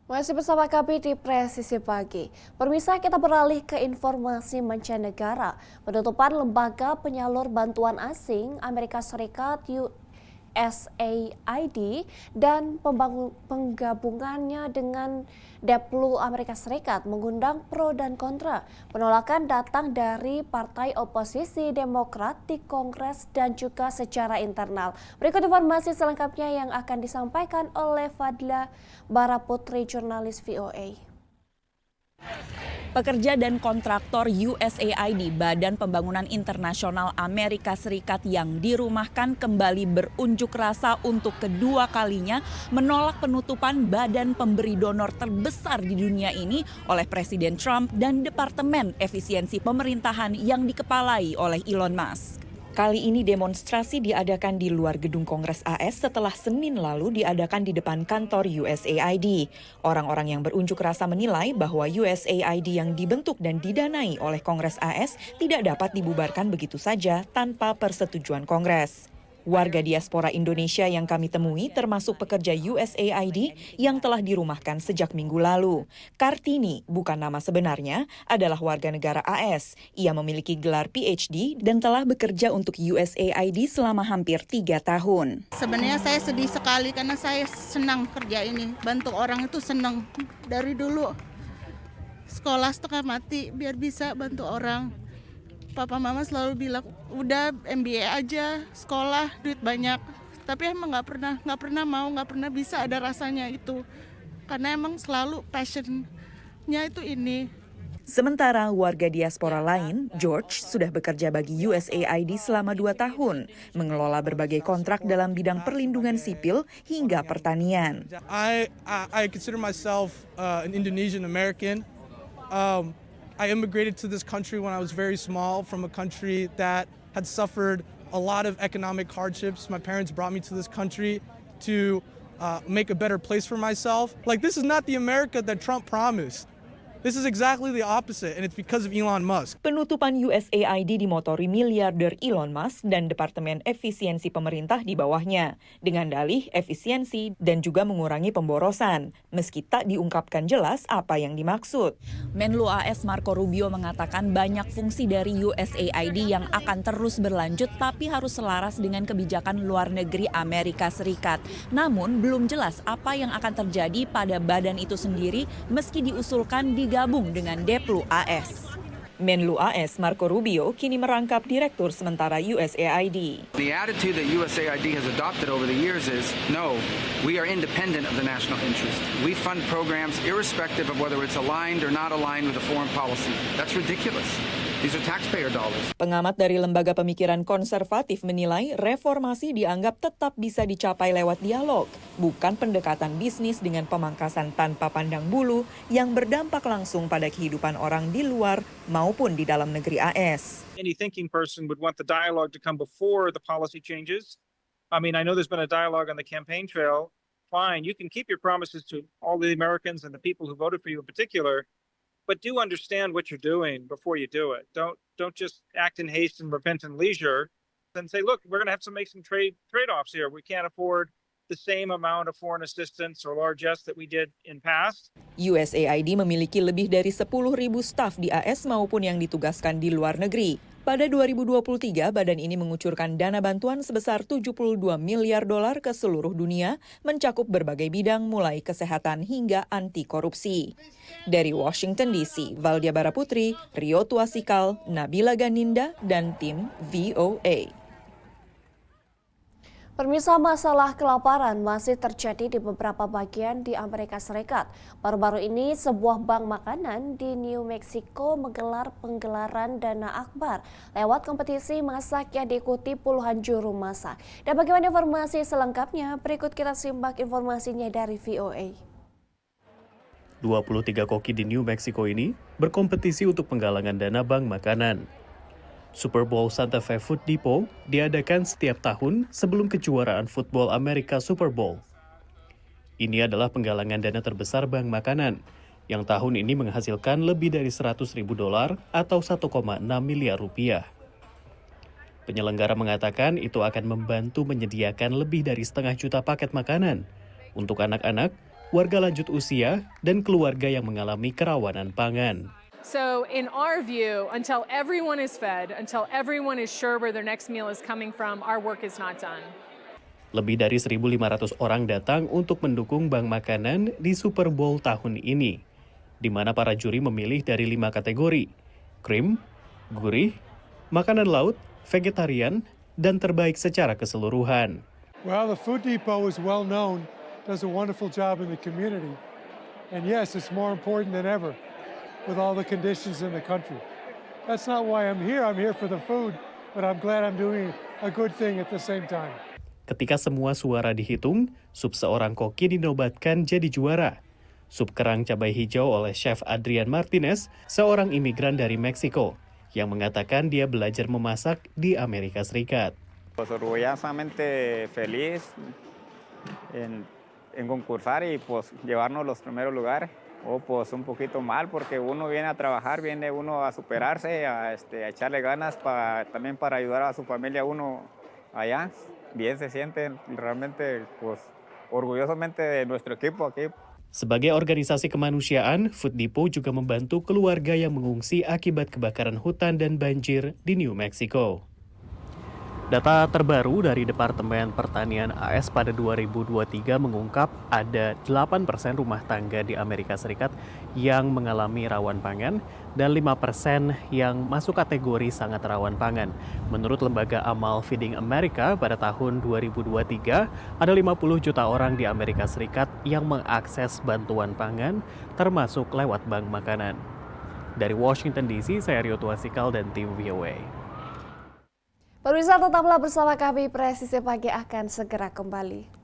Masih bersama kami di Presisi Pagi. Pemirsa, kita beralih ke informasi mancanegara. Penutupan lembaga penyalur bantuan asing Amerika Serikat USAID dan penggabungannya dengan Deplu Amerika Serikat mengundang pro dan kontra. Penolakan datang dari partai oposisi Demokrat di Kongres dan juga secara internal. Berikut informasi selengkapnya yang akan disampaikan oleh Fadla Baraputri, jurnalis VOA. Pekerja dan kontraktor USAID, Badan Pembangunan Internasional Amerika Serikat yang dirumahkan kembali berunjuk rasa untuk kedua kalinya menolak penutupan badan pemberi donor terbesar di dunia ini oleh Presiden Trump dan Departemen Efisiensi Pemerintahan yang dikepalai oleh Elon Musk. Kali ini demonstrasi diadakan di luar gedung Kongres AS setelah Senin lalu diadakan di depan kantor USAID. Orang-orang yang berunjuk rasa menilai bahwa USAID yang dibentuk dan didanai oleh Kongres AS tidak dapat dibubarkan begitu saja tanpa persetujuan Kongres. Warga diaspora Indonesia yang kami temui termasuk pekerja USAID yang telah dirumahkan sejak minggu lalu. Kartini, bukan nama sebenarnya, adalah warga negara AS. Ia memiliki gelar PhD dan telah bekerja untuk USAID selama hampir 3 tahun. Sebenarnya saya sedih sekali karena saya senang kerja ini. Bantu orang itu senang. Dari dulu sekolah setengah mati biar bisa bantu orang. Papa mama selalu bilang, udah MBA aja, sekolah, duit banyak. Tapi emang nggak pernah bisa ada rasanya itu. Karena emang selalu passionnya itu ini. Sementara warga diaspora lain, George sudah bekerja bagi USAID selama 2 tahun, mengelola berbagai kontrak dalam bidang perlindungan sipil hingga pertanian. I consider myself an Indonesian American. I immigrated to this country when I was very small from a country that had suffered a lot of economic hardships. My parents brought me to this country to make a better place for myself. Like, this is not the America that Trump promised. This is exactly the opposite, and it's because of Elon Musk. Penutupan USAID dimotori miliarder Elon Musk dan Departemen Efisiensi Pemerintah di bawahnya, dengan dalih efisiensi dan juga mengurangi pemborosan, meski tak diungkapkan jelas apa yang dimaksud. Menlu AS Marco Rubio mengatakan banyak fungsi dari USAID yang akan terus berlanjut tapi harus selaras dengan kebijakan luar negeri Amerika Serikat. Namun belum jelas apa yang akan terjadi pada badan itu sendiri meski diusulkan digabung dengan Deplu AS. Menlu AS Marco Rubio kini merangkap Direktur Sementara USAID. The attitude that USAID has adopted over the years is, no, we are independent of the national interest. We fund programs irrespective of whether it's aligned or not aligned with a foreign policy. That's ridiculous. These are taxpayer dollars. Pengamat dari Lembaga Pemikiran Konservatif menilai reformasi dianggap tetap bisa dicapai lewat dialog, bukan pendekatan bisnis dengan pemangkasan tanpa pandang bulu yang berdampak langsung pada kehidupan orang di luar maupun di dalam negeri AS. Any thinking person would want the dialogue to come before the policy changes. I mean, I know there's been a dialogue on the campaign trail. Fine, you can keep your promises to all the Americans and the people who voted for you in particular, but do understand what you're doing before you do it. Don't just act in haste and repent in leisure. Then say, look, we're going to have to make some trade-offs here. We can't afford the same amount of foreign assistance or largesse that we did in past. USAID memiliki lebih dari 10.000 staf di AS maupun yang ditugaskan di luar negeri. Pada 2023, badan ini mengucurkan dana bantuan sebesar 72 miliar dolar ke seluruh dunia, mencakup berbagai bidang mulai kesehatan hingga anti korupsi. Dari Washington DC, Valdia Baraputri, Rio Tuasikal, Nabila Ganinda, dan tim VOA. Pemirsa, masalah kelaparan masih terjadi di beberapa bagian di Amerika Serikat. Baru-baru ini sebuah bank makanan di New Mexico menggelar penggelaran dana akbar lewat kompetisi masak yang diikuti puluhan juru masak. Dan bagaimana informasi selengkapnya? Berikut kita simak informasinya dari VOA. 23 koki di New Mexico ini berkompetisi untuk penggalangan dana bank makanan. Super Bowl Santa Fe Food Depot diadakan setiap tahun sebelum kejuaraan football Amerika Super Bowl. Ini adalah penggalangan dana terbesar bank makanan yang tahun ini menghasilkan lebih dari $100.000 atau 1,6 miliar rupiah. Penyelenggara mengatakan itu akan membantu menyediakan lebih dari 1,5 juta paket makanan untuk anak-anak, warga lanjut usia, dan keluarga yang mengalami kerawanan pangan. So in our view, until everyone is fed, until everyone is sure where their next meal is coming from, our work is not done. Lebih dari 1.500 orang datang untuk mendukung bank makanan di Super Bowl tahun ini, di mana para juri memilih dari 5 kategori: krim, gurih, makanan laut, vegetarian, dan terbaik secara keseluruhan. Well, the Food Depot is well known, does a wonderful job in the community. And yes, it's more important than ever with all the conditions in the country. That's not why I'm here for the food, but I'm glad I'm doing a good thing at the same time. Ketika semua suara dihitung, sup seorang koki dinobatkan jadi juara. Sup kerang cabai hijau oleh Chef Adrian Martinez, seorang imigran dari Meksiko, yang mengatakan dia belajar memasak di Amerika Serikat. Pues orgullosamente feliz en concursar y pues llevarnos los primeros lugares. O pues un poquito mal porque uno viene a trabajar, viene uno a superarse, a echarle ganas también para ayudar a su familia uno allá. Bien se siente realmente pues orgullosamente de nuestro equipo aquí. Sebagai organisasi kemanusiaan, Food Depot juga membantu keluarga yang mengungsi akibat kebakaran hutan dan banjir di New Mexico. Data terbaru dari Departemen Pertanian AS pada 2023 mengungkap ada 8% rumah tangga di Amerika Serikat yang mengalami rawan pangan dan 5% yang masuk kategori sangat rawan pangan. Menurut lembaga amal Feeding America, pada tahun 2023 ada 50 juta orang di Amerika Serikat yang mengakses bantuan pangan termasuk lewat bank makanan. Dari Washington DC, saya Rio Tuasikal dan tim VOA. Pemirsa, tetaplah bersama kami, Presisi Pagi akan segera kembali.